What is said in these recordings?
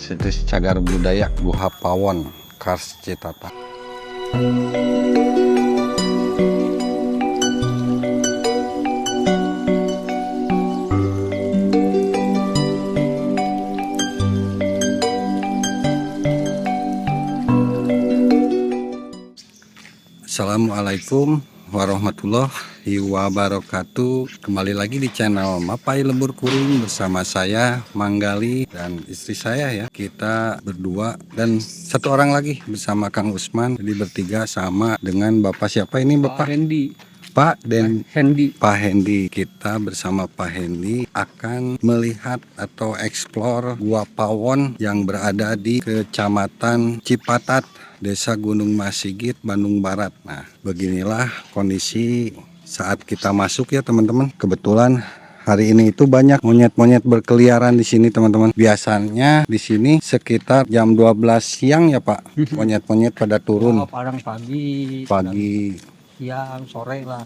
Situs Cagar Budaya Guha Pawon, Kars Citata. Assalamualaikum warahmatullahi wabarakatuh. Kembali lagi di channel Mapai Lembur Kuring bersama saya Manggali dan istri saya ya. Kita berdua dan satu orang lagi bersama Kang Usman. Jadi bertiga sama dengan Bapak siapa ini Bapak? Hendi. Pak dan Hendi. Pak Hendi. Kita bersama Pak Hendi akan melihat atau eksplor Gua Pawon yang berada di Kecamatan Cipatat, Desa Gunung Masigit, Bandung Barat. Nah, beginilah kondisi saat kita masuk ya teman-teman. Kebetulan hari ini itu banyak monyet-monyet berkeliaran di sini teman-teman. Biasanya di sini sekitar jam 12 siang ya Pak. Monyet-monyet pada turun. Kadang pagi. Siang, sore lah.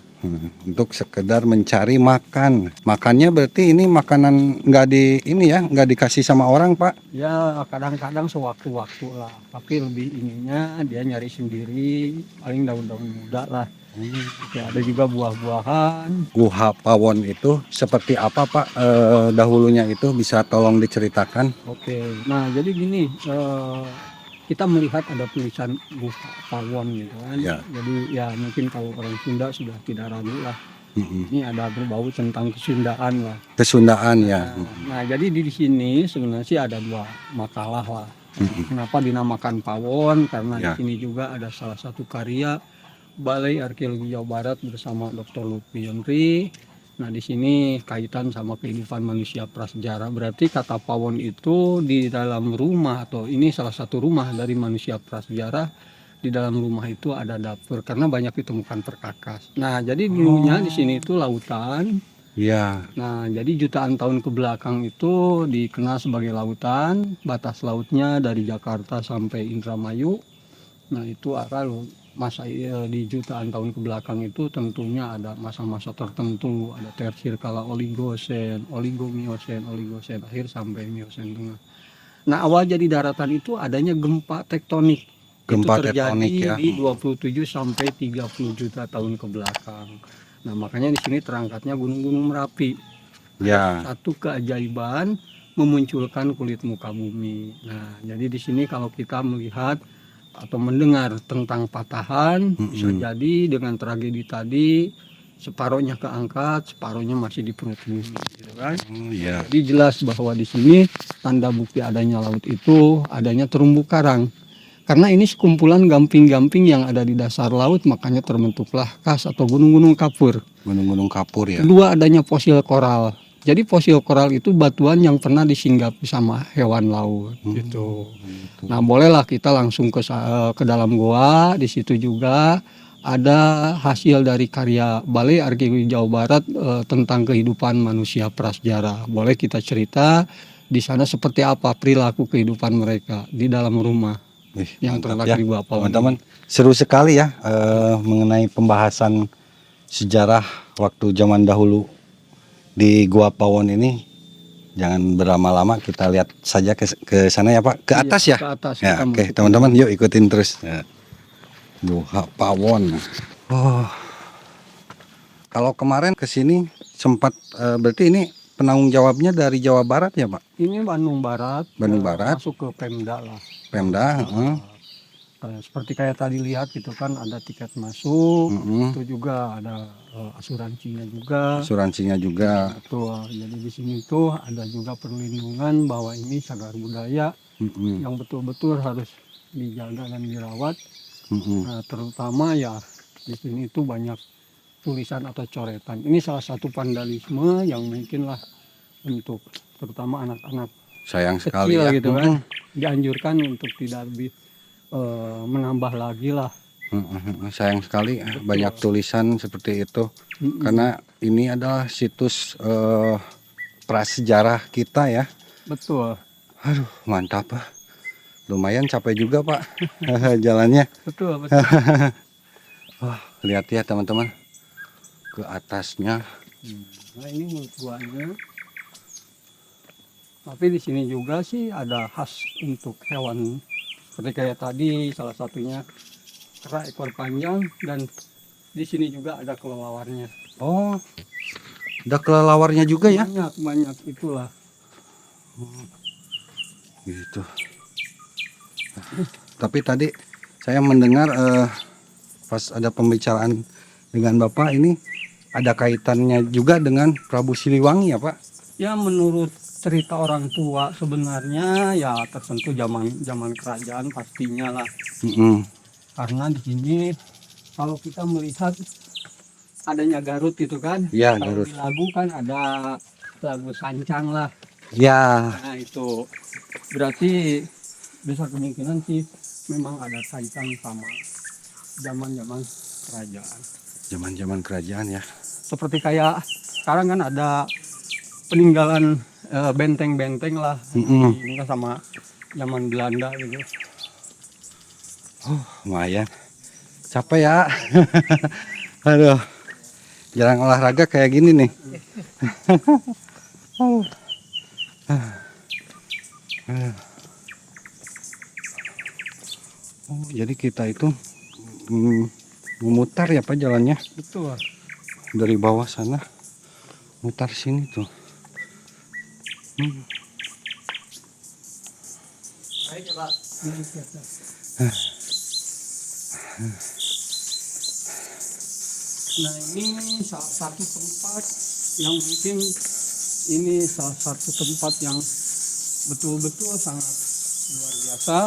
Untuk sekedar mencari makan. Makannya berarti ini makanan nggak dikasih sama orang Pak? Ya kadang-kadang sewaktu-waktu lah. Tapi lebih ininya dia nyari sendiri. Paling daun-daun muda lah. Ya, ada juga buah-buahan. Guha Pawon itu seperti apa Pak dahulunya itu bisa tolong diceritakan? Oke. Nah jadi gini. Kita melihat ada tulisan Guha Pawon gitu kan. Ya. Jadi ya mungkin kalau orang Sunda sudah tidak ragu lah. Ini ada berbau tentang kesundaan lah. Kesundaan ya. Nah jadi di sini sebenarnya sih ada dua makalah lah. Kenapa dinamakan Pawon? Karena Ya. di sini juga ada salah satu karya Balai Arkeologi Jawa Barat bersama Dr. Lutfi Yonri. Nah di sini kaitan sama kehidupan manusia prasejarah. Berarti kata Pawon itu di dalam rumah atau ini salah satu rumah dari manusia prasejarah. Di dalam rumah itu ada dapur karena banyak ditemukan perkakas. Nah jadi dulunya di sini itu lautan. Ya. Nah jadi jutaan tahun ke belakang itu dikenal sebagai lautan. Batas lautnya dari Jakarta sampai Indramayu. Nah itu akan masa di jutaan tahun ke belakang itu tentunya ada masa-masa tertentu, ada tersir kala oligosen, oligomiosen, oligosen akhir sampai miosen tengah. Nah awal jadi daratan itu adanya gempa tektonik. Gempa itu terjadi tektonik ya. di 27 sampai 30 juta tahun ke belakang. Nah makanya di sini terangkatnya gunung-gunung Merapi. Ya. Satu keajaiban memunculkan kulit muka bumi. Nah jadi di sini kalau kita melihat atau mendengar tentang patahan, bisa jadi dengan tragedi tadi separuhnya keangkat, separuhnya masih di perut bumi, gitu kan? Ya. Jadi jelas bahwa di sini tanda bukti adanya laut itu adanya terumbu karang. Karena ini sekumpulan gamping-gamping yang ada di dasar laut, makanya terbentuklah kas atau gunung-gunung kapur. Gunung-gunung kapur ya. Kedua adanya fosil koral. Jadi fosil koral itu batuan yang pernah disinggapi sama hewan laut gitu. Nah, bolehlah kita langsung ke dalam goa. Di situ juga ada hasil dari karya Balai Arkeologi Jawa Barat tentang kehidupan manusia prasejarah. Boleh kita cerita di sana seperti apa perilaku kehidupan mereka di dalam rumah yang terletak di Gua Pawon. Teman-teman, seru sekali ya mengenai pembahasan sejarah waktu zaman dahulu di Gua Pawon ini. Jangan berlama-lama, kita lihat saja ke sana ya Pak, ke atas ya. Ke atas. Ya, oke teman-teman, yuk ikutin terus. Ya. Gua Pawon. Oh, kalau kemarin ke sini sempat berarti ini penanggung jawabnya dari Jawa Barat ya Pak? Ini Bandung Barat. Bandung Barat. Masuk ke Pemda lah. Pemda. Seperti kayak tadi lihat gitu kan ada tiket masuk, itu juga ada asuransinya juga. Asuransinya juga. Betul. Jadi di sini tuh ada juga perlindungan bahwa ini cagar budaya yang betul-betul harus dijaga dan dirawat. Nah, terutama ya di sini tuh banyak tulisan atau coretan. Ini salah satu vandalisme yang mungkin lah untuk terutama anak-anak sayang kecil sekali ya gitu kan, dianjurkan untuk tidak lebih menambah lagi lah. Sayang sekali banyak tulisan seperti itu karena ini adalah situs prasejarah kita ya. Betul. Aduh mantap Pak, lumayan capek juga Pak jalannya. Betul. Wah, lihat ya teman-teman ke atasnya. Nah ini mulut guanya. Tapi di sini juga sih ada khas untuk hewan seperti kayak tadi salah satunya kera ekor panjang, dan di sini juga ada kelelawarnya. Oh, ada kelelawarnya juga ya? Banyak itulah. Gitu. Tapi tadi saya mendengar pas ada pembicaraan dengan Bapak ini ada kaitannya juga dengan Prabu Siliwangi ya Pak? Ya menurut cerita orang tua sebenarnya ya tertentu zaman kerajaan pastinya lah. Mm-mm. Karena di sini kalau kita melihat adanya Garut itu kan, Ya, kalau Garut. di lagu kan ada lagu Sancang lah. Ya, Nah itu berarti besar kemungkinan sih memang ada kaitan sama zaman-zaman kerajaan. zaman-zaman kerajaan ya. Seperti kayak sekarang kan ada peninggalan benteng-benteng lah. Mm-mm. Ini kan sama zaman Belanda gitu. Lumayan. Capek ya. Aduh. Jarang olahraga kayak gini nih. Oh, jadi kita itu memutar ya Pak jalannya Betul. dari bawah sana, mutar sini tuh. Nah ini salah satu tempat yang mungkin ini salah satu tempat yang betul-betul sangat luar biasa.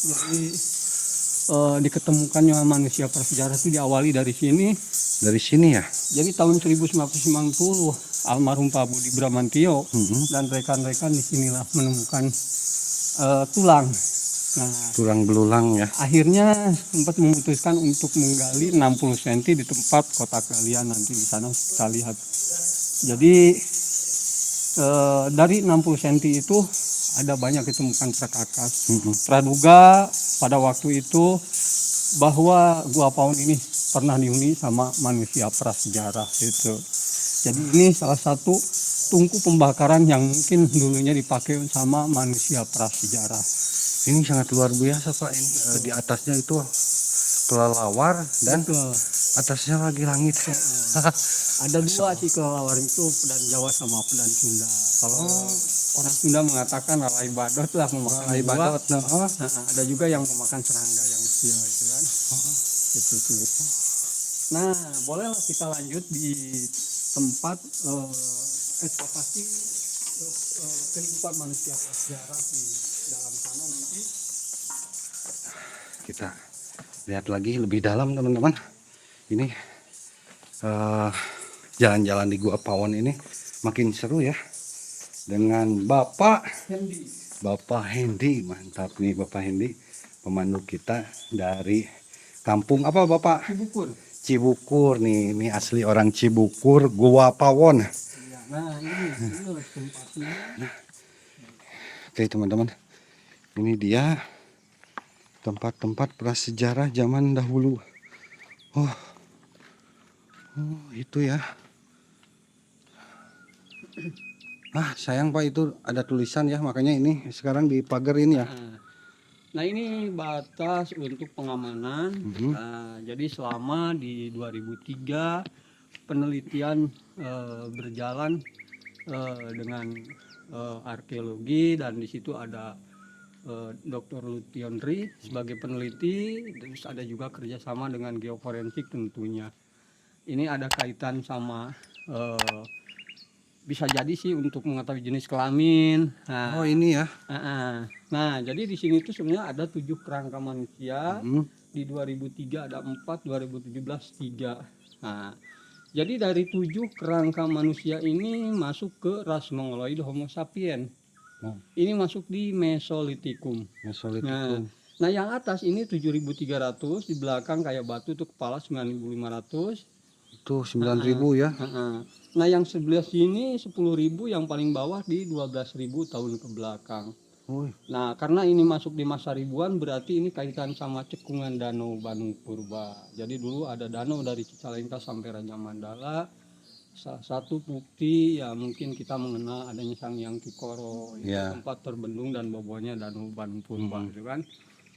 Jadi diketemukannya manusia prasejarah itu diawali dari sini. Dari sini ya. Jadi tahun 1990 almarhum Pak Budi Bramantio dan rekan-rekan di sinilah menemukan tulang. Nah, Tulang belulang ya. akhirnya sempat memutuskan untuk menggali 60 cm di tempat kotak galian nanti di sana kita lihat. Jadi dari 60 cm itu ada banyak ditemukan perkakas. Praduga pada waktu itu bahwa Gua Pawon ini pernah dihuni sama manusia prasejarah itu. Jadi ini salah satu tungku pembakaran yang mungkin dulunya dipakai sama manusia prasejarah. Ini sangat luar biasa Pak. Ini, di atasnya itu kelelawar dan Betul. atasnya lagi langit. Ada dua sih kelelawar itu, pedan Jawa sama pedan Sunda. Kalau orang Sunda mengatakan lalai badot lah memakan Lalai buah. badot, nah, oh. Nah, ada juga yang memakan serangga yang kecil itu kan. Itu sih. Nah, bolehlah kita lanjut di tempat eksploitasi kehidupan manusia prasejarah di dalam sana nanti. Kita lihat lagi lebih dalam teman-teman. Ini jalan-jalan di Gua Pawon ini makin seru ya. Dengan Bapak Hendi, mantap nih Bapak Hendi, pemandu kita dari kampung apa Bapak? Cibukur nih, ini asli orang Cibukur, Gua Pawon. Ya, nah ini tempatnya. Oke teman-teman, ini dia tempat-tempat prasejarah zaman dahulu. Oh itu ya. Sayang Pak, itu ada tulisan ya, makanya ini sekarang dipagerin ya. Nah ini batas untuk pengamanan. Jadi selama di 2003 penelitian berjalan dengan arkeologi, dan di situ ada Dr. Lutionri sebagai peneliti, terus ada juga kerjasama dengan geoforensik tentunya. Ini ada kaitan sama bisa jadi sih untuk mengetahui jenis kelamin. Nah, ini ya. Nah, jadi di sini tuh sebenarnya ada 7 kerangka manusia. Di 2003 ada 4, 2017 3. Nah, jadi dari 7 kerangka manusia ini masuk ke ras Mongoloid Homo sapien. Ini masuk di Mesolitikum. Nah, yang atas ini 7.300, di belakang kayak batu itu kepala 9.500. Itu 9.000 ya. Nah yang sebelah sini 10.000, yang paling bawah di 12.000 tahun ke belakang. Nah karena ini masuk di masa ribuan, berarti ini kaitan sama cekungan danau Bandung Purba. Jadi dulu ada danau dari Cicalengka sampai Raja Mandala. Salah satu bukti ya mungkin kita mengenal adanya Sang Hyang Kikoro, itu Ya. tempat terbendung dan bobonya Danau Ban Purba, Mhm. gitu kan.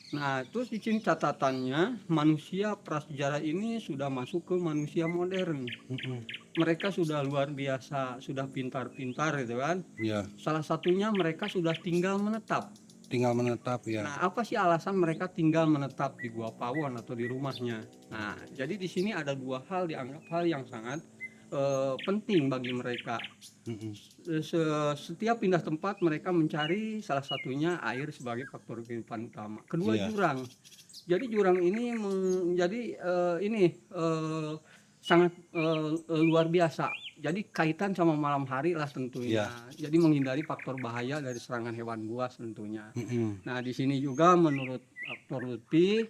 Nah, terus di sini catatannya manusia prasejarah ini sudah masuk ke manusia modern. Mhm. Mereka sudah luar biasa, sudah pintar-pintar, gitu kan. Ya, Salah satunya mereka sudah tinggal menetap. tinggal menetap ya. Nah, apa sih alasan mereka tinggal menetap di Gua Pawon atau di rumahnya? Nah, jadi di sini ada dua hal dianggap hal yang sangat penting bagi mereka. Mhm. Setiap pindah tempat mereka mencari salah satunya air sebagai faktor kehidupan utama. Kedua Iya. jurang. Jadi jurang ini menjadi sangat luar biasa. Jadi kaitan sama malam hari lah tentunya. Iya. Jadi menghindari faktor bahaya dari serangan hewan buas tentunya. Mhm. Nah, di sini juga menurut Dr. Lutfi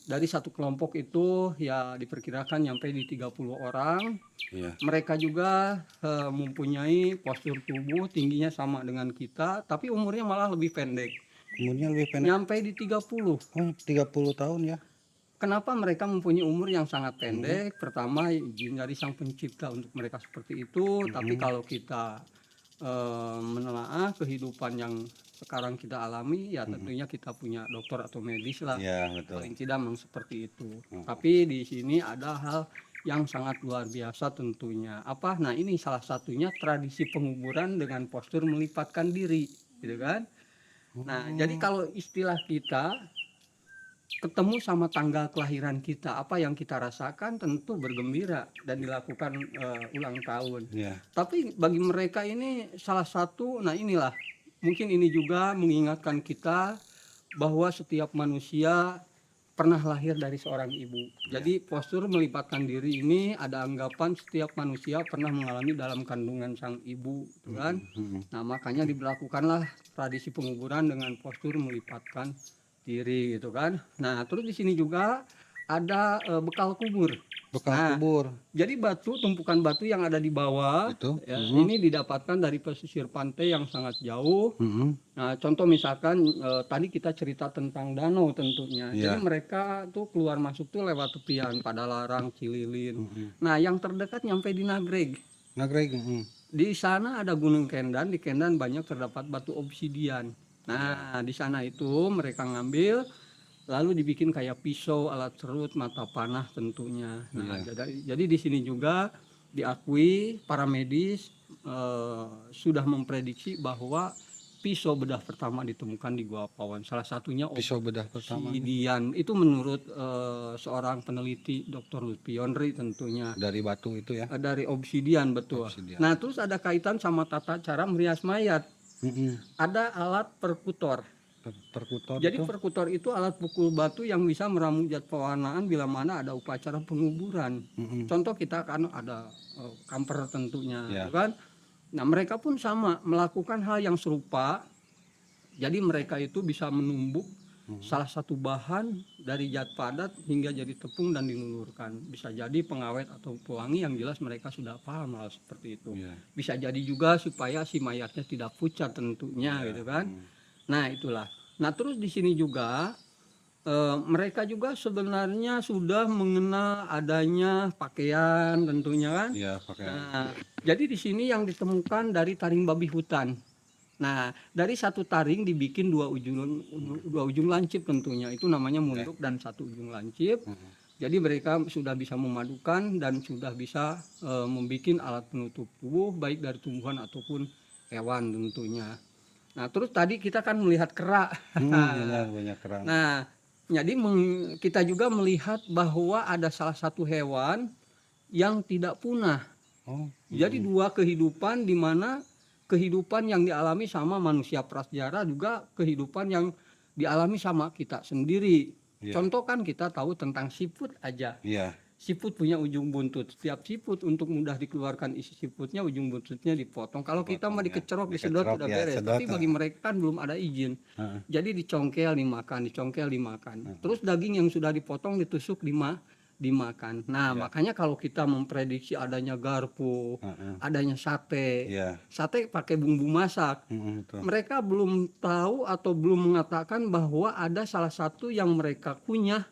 dari satu kelompok itu ya diperkirakan sampai di 30 orang. Iya. Mereka juga mempunyai postur tubuh tingginya sama dengan kita, tapi umurnya malah lebih pendek. Umurnya lebih pendek. Nyampe di 30. Oh, 30 tahun ya. Kenapa mereka mempunyai umur yang sangat pendek? Pertama, izin dari Sang Pencipta untuk mereka seperti itu. Tapi kalau kita menelaah kehidupan yang sekarang kita alami, ya tentunya kita punya dokter atau medis lah. Iya, betul. Paling tidak memang seperti itu. Tapi di sini ada hal yang sangat luar biasa tentunya. Apa? Nah, ini salah satunya tradisi penguburan dengan postur melipatkan diri, gitu kan? Nah, jadi kalau istilah kita ketemu sama tanggal kelahiran kita, apa yang kita rasakan tentu bergembira dan dilakukan ulang tahun. Iya. Tapi bagi mereka ini salah satu, nah inilah mungkin ini juga mengingatkan kita bahwa setiap manusia pernah lahir dari seorang ibu. Jadi postur melipatkan diri ini ada anggapan setiap manusia pernah mengalami dalam kandungan sang ibu, gitu kan? Nah, makanya diberlakukanlah tradisi penguburan dengan postur melipatkan diri, gitu kan. Nah, terus di sini juga ada bekal kubur. Bekal Nah, kubur jadi batu, tumpukan batu yang ada di bawah itu. ya, ini didapatkan dari pesisir pantai yang sangat jauh. Mhm. Nah, contoh misalkan tadi kita cerita tentang danau tentunya. Jadi Iya. mereka tuh keluar masuk tuh lewat tepian Padalarang, Cililin. Mhm. Nah, yang terdekat nyampe di Nagreg. Nagreg. Mhm. Di sana ada Gunung Kendan, di Kendan banyak terdapat batu obsidian. Nah, di sana itu mereka ngambil lalu dibikin kayak pisau, alat serut, mata panah tentunya. Nah, jadi di sini juga diakui para medis sudah memprediksi bahwa pisau bedah pertama ditemukan di Gua Pawon. Salah satunya Pisau bedah pertama obsidian. Itu menurut seorang peneliti Dr. Lutfi Yonri tentunya. dari batu itu ya. Dari obsidian, betul. Obsidian. Nah, terus ada kaitan sama tata cara merias mayat. Mhm. Ada alat perkutor. Perkutor Jadi itu. perkutor itu alat pukul batu yang bisa meramu zat pewarnaan bila mana ada upacara penguburan. Mhm. Contoh kita kan ada kamper tentunya, Ya. kan? Nah, mereka pun sama melakukan hal yang serupa. Jadi mereka itu bisa menumbuk salah satu bahan dari zat padat hingga jadi tepung dan dilulurkan. Bisa jadi pengawet atau pewangi, yang jelas mereka sudah paham hal seperti itu. Iya. Bisa jadi juga supaya si mayatnya tidak pucat tentunya, gitu kan. Nah, itulah. Nah, terus di sini juga mereka juga sebenarnya sudah mengenal adanya pakaian tentunya kan. Iya, pakai. Nah, jadi di sini yang ditemukan dari taring babi hutan. Nah, dari satu taring dibikin dua ujung lancip tentunya. Itu namanya munduk dan satu ujung lancip. Jadi mereka sudah bisa memadukan dan sudah bisa membuat alat penutup tubuh baik dari tumbuhan ataupun hewan tentunya. Nah, terus tadi kita kan melihat kera. Benar, banyak keran. Nah, jadi kita juga melihat bahwa ada salah satu hewan yang tidak punah. Oh. Jadi dua kehidupan, di mana kehidupan yang dialami sama manusia prasejarah juga kehidupan yang dialami sama kita sendiri. Iya. Contoh kan kita tahu tentang siput aja. Iya. Siput punya ujung buntut. Setiap siput untuk mudah dikeluarkan isi siputnya, ujung buntutnya dipotong. Kalau kita mah dikecerok, disedot udah ya, beres. sedot, Tapi bagi mereka kan belum ada izin. Heeh. Jadi dicongkel dimakan, dicongkel dimakan. Terus daging yang sudah dipotong ditusuk dimakan. Nah, makanya kalau kita memprediksi adanya garpu, adanya sate. Iya. Sate pakai bumbu masak. Betul. Mereka belum tahu atau belum mengatakan bahwa ada salah satu yang mereka kunyah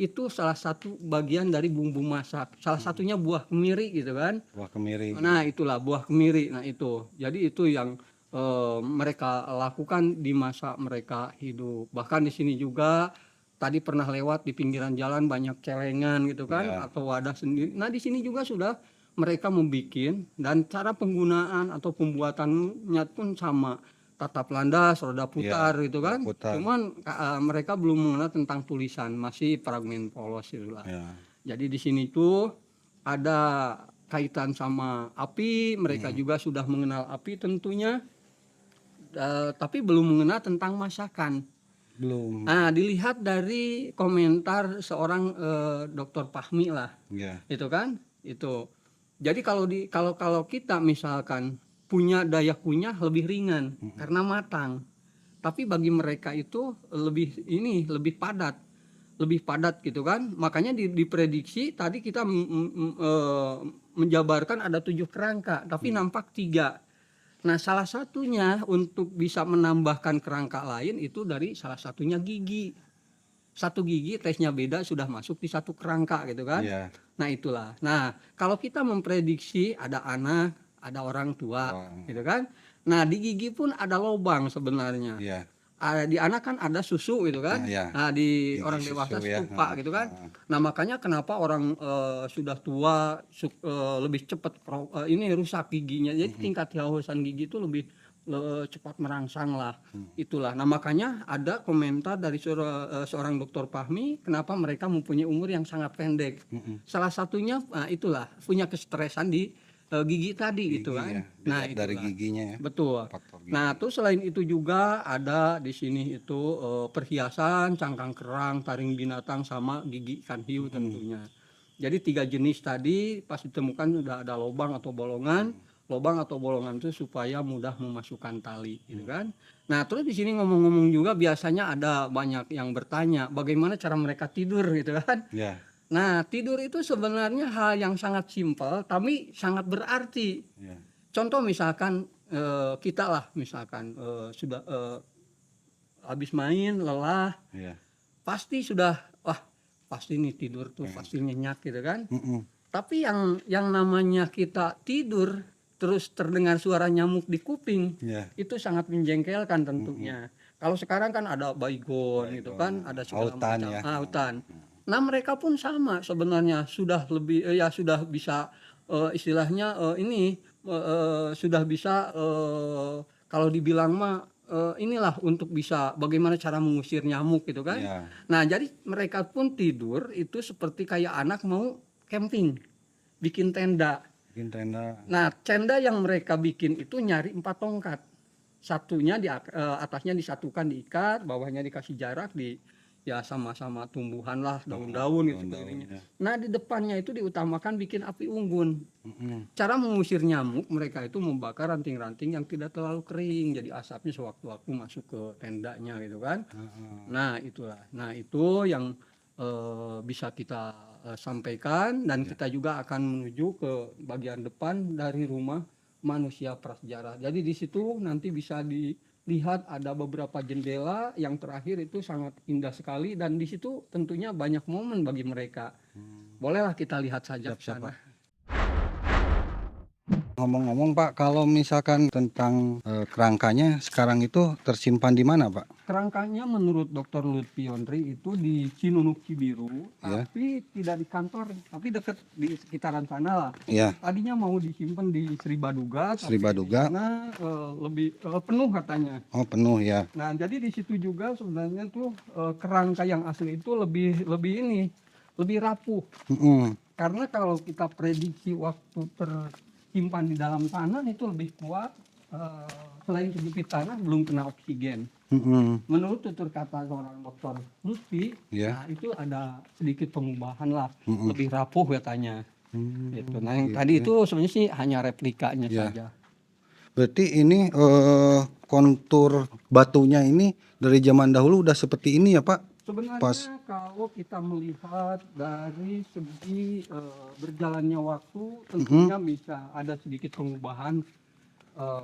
itu salah satu bagian dari bumbu masak. Salah satunya buah kemiri gitu kan. Buah kemiri. Nah itulah buah kemiri. Nah itu, jadi itu yang mereka lakukan di masa mereka hidup. Bahkan di sini juga tadi pernah lewat di pinggiran jalan banyak celengan gitu kan, Ya. atau wadah sendiri. Nah di sini juga sudah mereka membikin, dan cara penggunaan atau pembuatannya pun sama, tatap landas, roda putar gitu roda kan. putar. Cuman mereka belum mengenal tentang tulisan, masih fragmen polos itulah. Ya. Jadi di sini tuh ada kaitan sama api, mereka juga sudah mengenal api tentunya, tapi belum mengenal tentang masakan. Belum. Nah, dilihat dari komentar seorang Dr. Fahmi lah, Ya. itu kan, itu. Jadi kalau kita misalkan punya daya kunyah lebih ringan karena matang, tapi bagi mereka itu lebih padat gitu kan. Makanya diprediksi tadi kita menjabarkan ada 7 kerangka, tapi nampak 3. Nah, salah satunya untuk bisa menambahkan kerangka lain itu dari salah satunya gigi. Satu gigi tesnya beda sudah masuk di satu kerangka gitu kan. Ya. Nah itulah. Nah kalau kita memprediksi ada anak, ada orang tua gitu kan. Nah di gigi pun ada lubang sebenarnya. Ya. Di anak kan ada susu gitu kan. Ya. Nah di Gigi orang susu, dewasa ya. stupa gitu kan. Nah makanya kenapa orang sudah tua lebih cepat ini rusak giginya. Jadi tingkat kehausan gigi itu lebih cepat merangsang lah. Itulah. Nah makanya ada komentar dari seorang dokter Fahmi, kenapa mereka mempunyai umur yang sangat pendek. Salah satunya itulah punya kestresan di gigi tadi Gigi, gitu kan. ya. Nah Dari itulah. giginya ya. Betul. Faktor gigi. Nah terus selain itu juga ada di sini itu perhiasan, cangkang kerang, taring binatang, sama gigi ikan hiu tentunya. Jadi 3 jenis tadi pas ditemukan sudah ada lubang atau bolongan. Lubang atau bolongan itu supaya mudah memasukkan tali gitu kan. Nah terus di sini ngomong-ngomong juga biasanya ada banyak yang bertanya bagaimana cara mereka tidur gitu kan. Ya. Nah tidur itu sebenarnya hal yang sangat simpel tapi sangat berarti. Ya. Contoh misalkan kita lah misalkan sudah habis main lelah, Ya. pasti sudah pasti nih tidur tuh pasti nyenyak gitu kan. Mm-mm. Tapi yang namanya kita tidur terus terdengar suara nyamuk di kuping, Ya. itu sangat menjengkelkan tentunya. Kalau sekarang kan ada baygon gitu kan, ada segala Autan, macam ya. autan. Nah mereka pun sama sebenarnya sudah lebih sudah bisa istilahnya sudah bisa kalau dibilang mah inilah untuk bisa bagaimana cara mengusir nyamuk gitu kan. Ya. Nah jadi mereka pun tidur itu seperti kayak anak mau camping, bikin tenda. Bikin tenda. Nah, tenda yang mereka bikin itu nyari 4 tongkat. Satunya atasnya disatukan diikat, bawahnya dikasih jarak ya sama-sama tumbuhan lah, daun-daun gitu kelilingnya. Nah, di depannya itu diutamakan bikin api unggun. Cara mengusir nyamuk mereka itu membakar ranting-ranting yang tidak terlalu kering, jadi asapnya sewaktu-waktu masuk ke tendanya gitu kan. Nah, itulah. Nah, itu yang bisa kita sampaikan, dan kita juga akan menuju ke bagian depan dari rumah manusia prasejarah. Jadi di situ nanti bisa dilihat ada beberapa jendela yang terakhir itu sangat indah sekali, dan di situ tentunya banyak momen bagi mereka. Bolehlah kita lihat saja ke sana. Ngomong-ngomong Pak, kalau misalkan tentang kerangkanya sekarang itu tersimpan di mana Pak? Kerangkanya menurut Dr. Lutfi Yondri itu di Cinunuk Cibiru, Ya. tapi tidak di kantor, tapi dekat di sekitaran sana lah. Ya. Tadinya mau disimpan di Sri Baduga, Sri Baduga. karena lebih penuh katanya. Oh penuh ya. Nah jadi di situ juga sebenarnya tuh kerangka yang asli itu lebih rapuh. Karena kalau kita prediksi waktu tersimpan di dalam tanah itu lebih kuat. Selain kejepit tanah belum kena oksigen. Menurut tutur kata seorang dokter Lutfi, nah itu ada sedikit pengubahan lah, lebih rapuh katanya. Gitu. Nah yang tadi itu sebenarnya sih hanya replikanya saja. Berarti ini kontur batunya ini dari zaman dahulu udah seperti ini ya Pak? Sebenarnya kalau kita melihat dari segi berjalannya waktu, tentunya bisa ada sedikit pengubahan.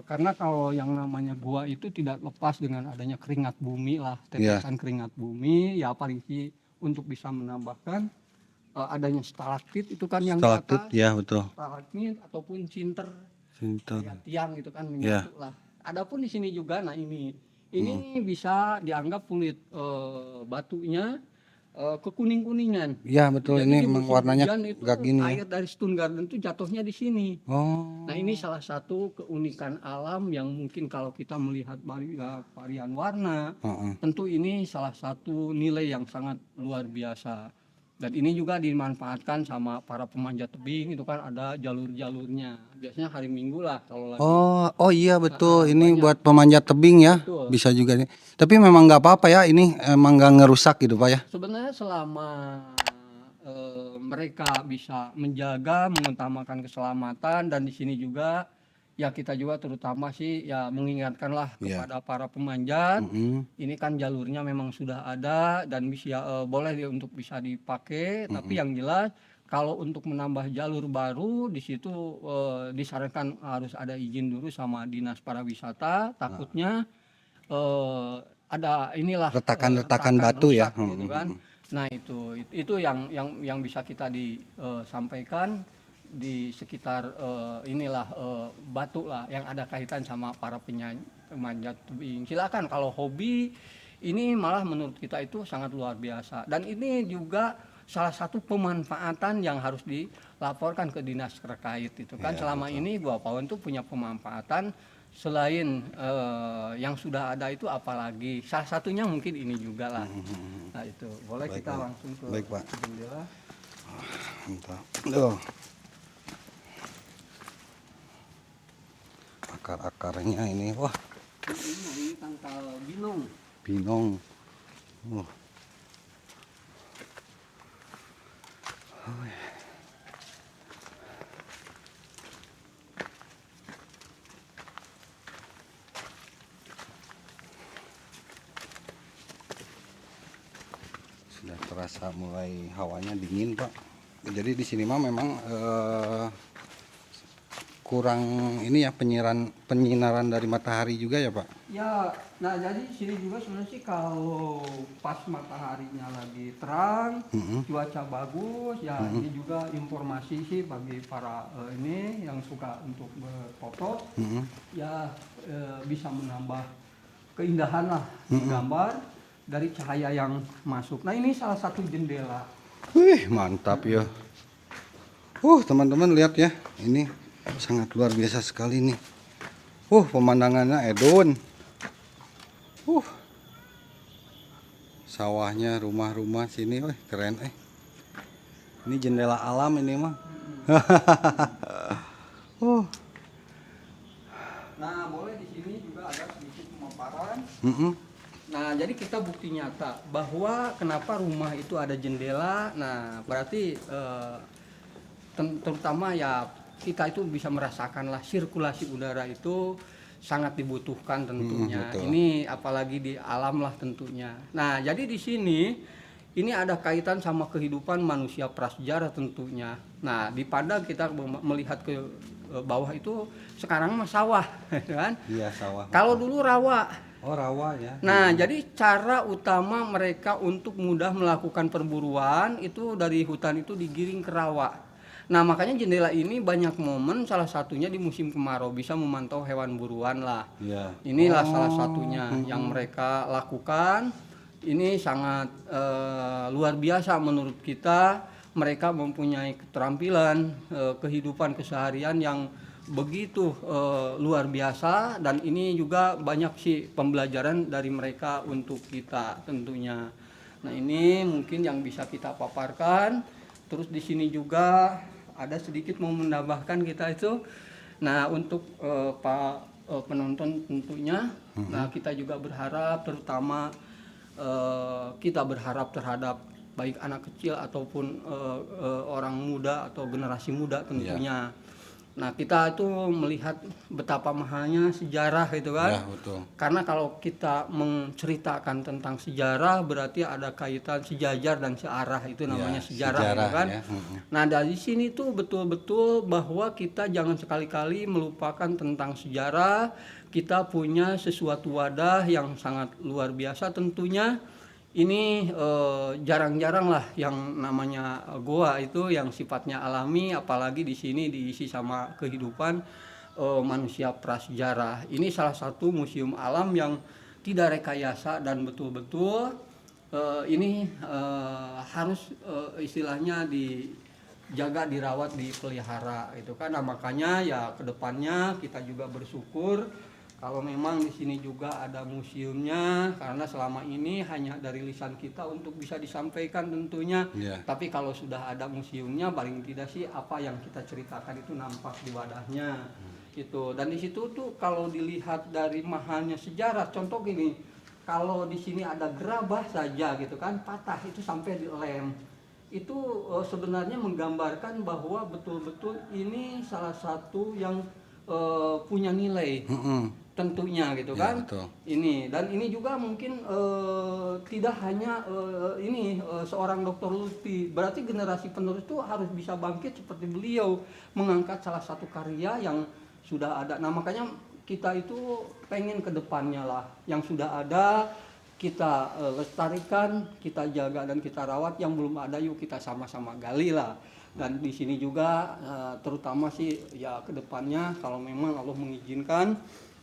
Karena kalau yang namanya gua itu tidak lepas dengan adanya keringat bumi lah, tetesan keringat bumi, ya paling sih untuk bisa menambahkan adanya stalaktit itu kan yang Stalaktit, di atas, ya betul. stalagmit ataupun sinter Sinter. ya, tiang gitu kan Ya. menyatu lah. Adapun di sini juga, nah ini bisa dianggap kulit batunya kekuning-kuningan. Ya betul, Jadi ini di emang musim warnanya hujan itu gak gini ya. air dari Stone Garden itu jatuhnya di sini. Oh. Nah ini salah satu keunikan alam yang mungkin kalau kita melihat varian warna, Heeh. tentu ini salah satu nilai yang sangat luar biasa. Dan ini juga dimanfaatkan sama para pemanjat tebing, itu kan ada jalur-jalurnya. Biasanya hari Minggu lah kalau lagi. Oh iya betul, ini banyak. buat pemanjat tebing ya, Betul. bisa juga nih. Tapi memang nggak apa-apa ya, ini emang nggak ngerusak gitu Pak ya. Sebenarnya selama mereka bisa menjaga, mengutamakan keselamatan, dan di sini juga ya kita juga terutama sih ya mengingatkanlah Iya. kepada para pemanjat. Mm-mm. Ini kan jalurnya memang sudah ada dan bisa boleh untuk bisa dipakai, tapi yang jelas kalau untuk menambah jalur baru di situ disarankan harus ada izin dulu sama Dinas Pariwisata, takutnya ada inilah Retakan-retakan retakan batu ya. rusak gitu kan. Nah itu yang bisa kita disampaikan di sekitar inilah batu lah yang ada kaitan sama para pemanjat tebing. Silakan kalau hobi ini malah menurut kita itu sangat luar biasa, dan ini juga salah satu pemanfaatan yang harus dilaporkan ke dinas terkait itu kan. Ya, selama betul. ini Gua Pawon itu punya pemanfaatan selain yang sudah ada itu, apalagi salah satunya mungkin ini juga lah. Nah itu boleh Baik, kita Pak. langsung ke Baik, Pak. jendela. Mantap. Duh. Akar-akarnya ini, wah, Ini tangkal binong. binong. Sudah terasa mulai hawanya dingin Pak. Jadi di sini mah memang kurang ini ya, penyinaran dari matahari juga ya Pak. Ya, nah jadi sini juga sebenarnya sih kalau pas mataharinya lagi terang, cuaca bagus, ya ini juga informasi sih bagi para ini yang suka untuk berfoto, ya bisa menambah keindahan lah gambar dari cahaya yang masuk. Nah ini salah satu jendela. Wih, mantap ya. Teman-teman lihat ya, ini sangat luar biasa sekali nih. Pemandangannya edun. Sawahnya, rumah-rumah sini, keren. Ini jendela alam ini mah. Nah boleh di sini juga ada sedikit pemaparan. Mm-mm. Nah, jadi kita bukti nyata bahwa kenapa rumah itu ada jendela. Nah, berarti terutama ya kita itu bisa merasakanlah sirkulasi udara itu sangat dibutuhkan tentunya. Betul. Ini apalagi di alam lah tentunya. Nah, jadi di sini ini ada kaitan sama kehidupan manusia prasejarah tentunya. Nah, di Padang kita melihat ke bawah itu sekarang mah sawah, kan? Iya, sawah. Kalau dulu rawa. Rawa ya. Nah, jadi cara utama mereka untuk mudah melakukan perburuan itu dari hutan itu digiring ke rawa. Nah, makanya jendela ini banyak momen, salah satunya di musim kemarau bisa memantau hewan buruan lah. Iya. Inilah salah satunya yang mereka lakukan. Ini sangat luar biasa menurut kita. Mereka mempunyai keterampilan kehidupan keseharian yang begitu luar biasa, dan ini juga banyak sih pembelajaran dari mereka untuk kita tentunya. Nah ini mungkin yang bisa kita paparkan. Terus di sini juga ada sedikit mau menambahkan kita itu. Nah untuk Pak penonton tentunya, nah kita juga berharap terutama kita berharap terhadap baik anak kecil ataupun orang muda atau generasi muda tentunya. Nah kita itu melihat betapa mahalnya sejarah itu kan. Ya, betul. Karena kalau kita menceritakan tentang sejarah berarti ada kaitan sejajar dan searah, itu namanya sejarah itu kan. Ya. Nah dari sini tuh betul-betul bahwa kita jangan sekali-kali melupakan tentang sejarah. Kita punya sesuatu wadah yang sangat luar biasa tentunya, ini jarang-jarang lah yang namanya goa itu yang sifatnya alami, apalagi di sini diisi sama kehidupan manusia prasejarah. Ini salah satu museum alam yang tidak rekayasa dan betul-betul ini harus istilahnya dijaga, dirawat, dipelihara itu kan. Nah, makanya ya kedepannya kita juga bersyukur kalau memang di sini juga ada museumnya, karena selama ini hanya dari lisan kita untuk bisa disampaikan tentunya. Ya. Tapi kalau sudah ada museumnya, paling tidak sih apa yang kita ceritakan itu nampak di wadahnya. Gitu. Dan di situ tuh kalau dilihat dari mahalnya sejarah, contoh gini, kalau di sini ada gerabah saja gitu kan, patah itu sampai dilem. Itu sebenarnya menggambarkan bahwa betul-betul ini salah satu yang punya nilai. Tentunya gitu Ya, kan. betul. Ini dan ini juga mungkin tidak hanya ini seorang Dr. Lutfi, berarti generasi penerus itu harus bisa bangkit seperti beliau, mengangkat salah satu karya yang sudah ada. Nah, makanya kita itu pengen ke depannya lah yang sudah ada kita lestarikan, kita jaga dan kita rawat. Yang belum ada yuk kita sama-sama gali lah. Dan di sini juga terutama sih ya ke depannya kalau memang Allah mengizinkan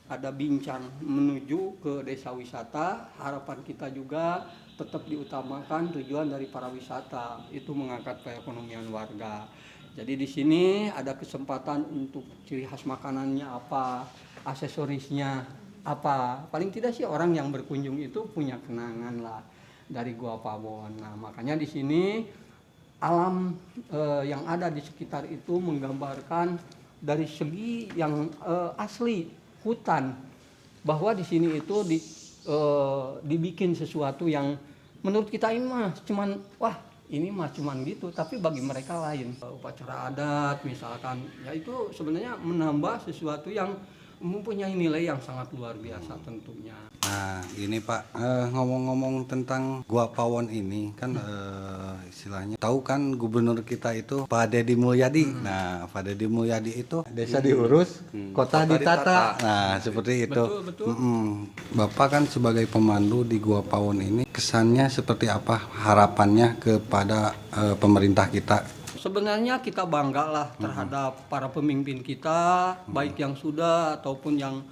ada bincang menuju ke desa wisata, harapan kita juga tetap diutamakan tujuan dari para wisata itu mengangkat perekonomian warga. Jadi di sini ada kesempatan untuk ciri khas makanannya apa, aksesorisnya apa. Paling tidak sih orang yang berkunjung itu punya kenangan lah dari Gua Pawon. Nah, makanya di sini alam yang ada di sekitar itu menggambarkan dari segi yang asli hutan, bahwa di sini itu dibikin sesuatu yang menurut kita ini mah cuman wah ini mah cuman gitu, tapi bagi mereka lain. Upacara adat misalkan, ya itu sebenarnya menambah sesuatu yang mempunyai nilai yang sangat luar biasa tentunya. Nah, ini Pak, ngomong-ngomong tentang Gua Pawon ini kan istilahnya tahu kan gubernur kita itu Pak Deddy Mulyadi. Nah, Pak Deddy Mulyadi itu desa diurus, kota ditata. Nah, seperti itu. Betul. Bapak kan sebagai pemandu di Gua Pawon ini kesannya seperti apa? Harapannya kepada pemerintah kita? Sebenarnya kita bangga lah terhadap para pemimpin kita, baik yang sudah ataupun yang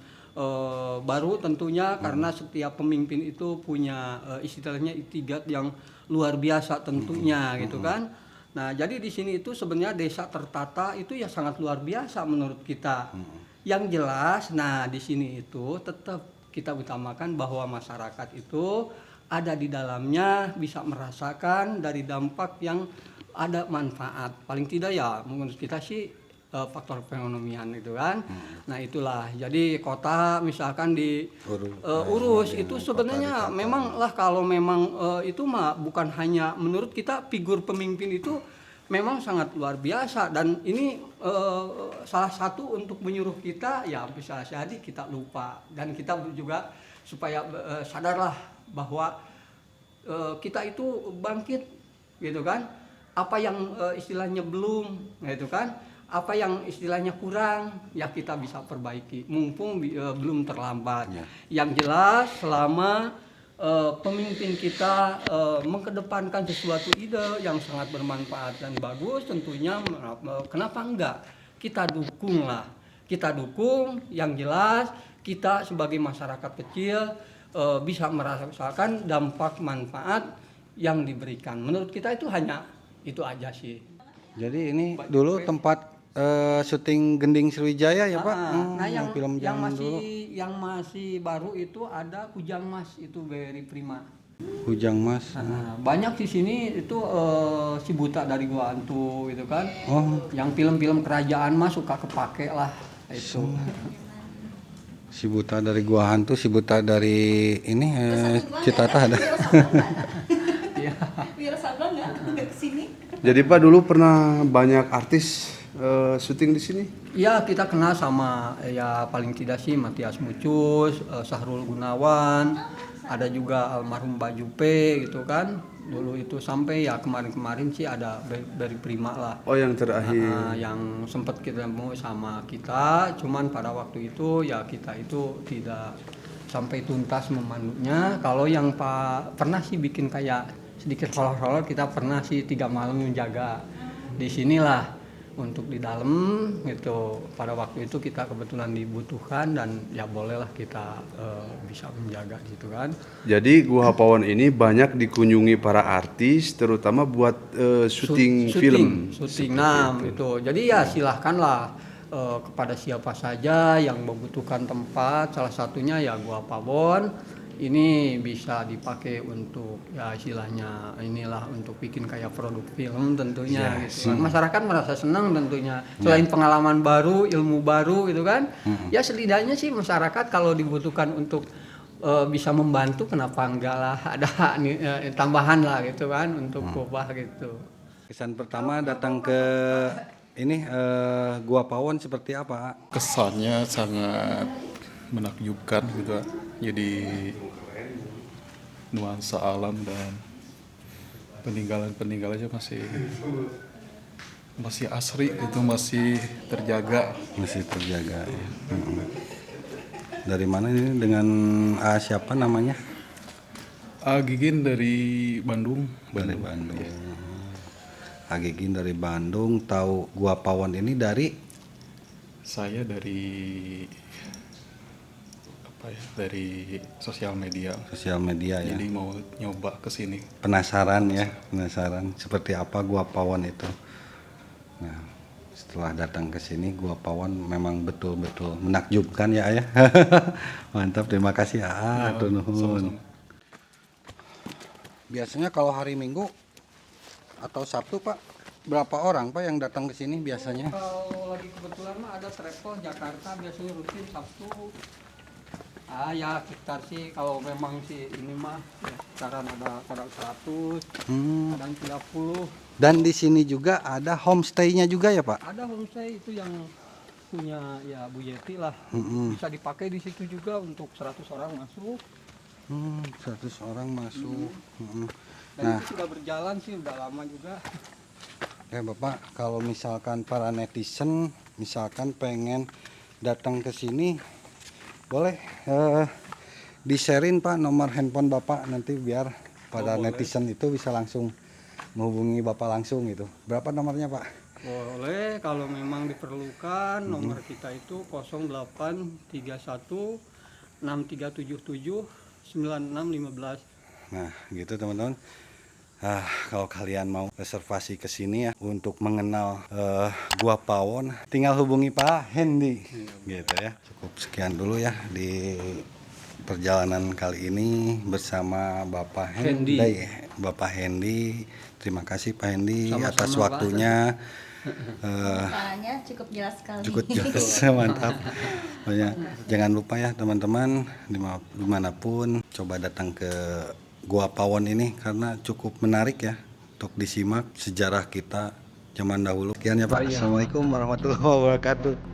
baru tentunya, karena setiap pemimpin itu punya istilahnya itikat yang luar biasa tentunya gitu kan. Nah, jadi di sini itu sebenarnya desa tertata itu ya sangat luar biasa menurut kita. Yang jelas, nah di sini itu tetap kita utamakan bahwa masyarakat itu ada di dalamnya bisa merasakan dari dampak yang ada manfaat. Paling tidak ya menurut kita sih faktor perekonomian itu kan. Nah, itulah. Jadi kota misalkan urus itu sebenarnya memang lah kalau memang itu mah bukan hanya menurut kita figur pemimpin itu memang sangat luar biasa, dan ini salah satu untuk menyuruh kita ya bisa jadi kita lupa, dan kita juga supaya sadarlah bahwa kita itu bangkit gitu kan. Apa yang istilahnya belum gitu kan, apa yang istilahnya kurang ya kita bisa perbaiki mumpung belum terlambat. Yang jelas selama pemimpin kita mengedepankan sesuatu ide yang sangat bermanfaat dan bagus, tentunya kenapa enggak kita dukung lah, kita dukung. Yang jelas kita sebagai masyarakat kecil bisa merasakan dampak manfaat yang diberikan. Menurut kita itu hanya itu aja sih. Jadi ini dulu tempat syuting Gending Sriwijaya ya Pak? Nah, film yang zaman dulu. masih baru itu ada Kujang Mas, itu very prima. Kujang Mas. Nah, banyak di sini itu si buta dari Gua Hantu gitu kan. Oh, Yang film-film kerajaan mah suka kepake lah itu. si buta dari Gua Hantu, si buta dari ini Citata ada. Wira Sabla nggak kesini? Jadi Pak dulu pernah banyak artis syuting di sini? Ya, kita kenal sama ya paling tidak sih Matias Mucus, Sahrul Gunawan, ada juga almarhum Mbak Jupe gitu kan. Dulu itu sampai ya kemarin-kemarin sih ada dari Prima lah. Oh, yang terakhir. Yang sempat ketemu sama kita, cuman pada waktu itu ya kita itu tidak sampai tuntas memandunya. Kalau yang pernah sih bikin kayak sedikit horor-horor, kita pernah sih 3 malam menjaga di sinilah untuk di dalam gitu. Pada waktu itu kita kebetulan dibutuhkan dan ya bolehlah kita bisa menjaga gitu kan. Jadi Gua Pawon ini banyak dikunjungi para artis, terutama buat syuting film. Syuting, nah itu. Jadi ya silahkanlah kepada siapa saja yang membutuhkan tempat, salah satunya ya Gua Pawon. Ini bisa dipakai untuk ya istilahnya inilah untuk bikin kayak produk film tentunya gitu kan. Masyarakat merasa senang tentunya. Selain pengalaman baru, ilmu baru gitu kan. Ya setidaknya sih masyarakat kalau dibutuhkan untuk bisa membantu, kenapa enggak lah, ada tambahan lah gitu kan untuk kubah gitu. Kesan pertama datang ke ini Gua Pawon seperti apa? Kesannya sangat menakjubkan gitu. Jadi nuansa alam dan peninggalannya masih asri gitu, masih terjaga. Masih terjaga ya. Dari mana ini dengan siapa namanya? Gigin dari Bandung. Dari Bandung. Agigin dari Bandung. Tahu Gua Pawon ini dari? Saya dari dari sosial media. Sosial media ya. Jadi mau nyoba ke sini. Penasaran seperti apa Gua Pawon itu. Nah, setelah datang ke sini Gua Pawon memang betul-betul menakjubkan ya Ayah. Mantap, terima kasih ya. Atur nuhun. Biasanya kalau hari Minggu atau Sabtu Pak, berapa orang Pak yang datang ke sini biasanya? Kalau lagi kebetulan mah ada travel Jakarta biasanya rutin Sabtu. Ya sekitar sih kalau memang sih ini mah ya sekitaran ada kadang 100, kadang 30. Dan di sini juga ada homestay-nya juga ya Pak? Ada homestay itu yang punya ya Bu Yeti lah. Bisa dipakai di situ juga untuk 100 orang masuk. 100 orang masuk. Dan itu sudah berjalan sih udah lama juga. Oke Bapak, kalau misalkan para netizen misalkan pengen datang ke sini, boleh di-sharein Pak nomor handphone Bapak nanti biar pada netizen itu bisa langsung menghubungi Bapak langsung gitu. Berapa nomornya Pak? Boleh, kalau memang diperlukan nomor kita itu 0831 6377 9615. Nah, gitu teman-teman. Kalau kalian mau reservasi ke sini ya untuk mengenal Gua Pawon, tinggal hubungi Pak Hendy. Gitu ya. Cukup sekian dulu ya di perjalanan kali ini bersama Bapak Hendy. Bapak Hendy, terima kasih Pak Hendy atas waktunya. Pembukaannya cukup jelas sekali. Cukup jelas, mantap. Pokoknya jangan lupa ya teman-teman, dimanapun coba datang ke Gua Pawon ini karena cukup menarik ya untuk disimak sejarah kita zaman dahulu. Sekian ya Pak. Assalamualaikum warahmatullahi wabarakatuh.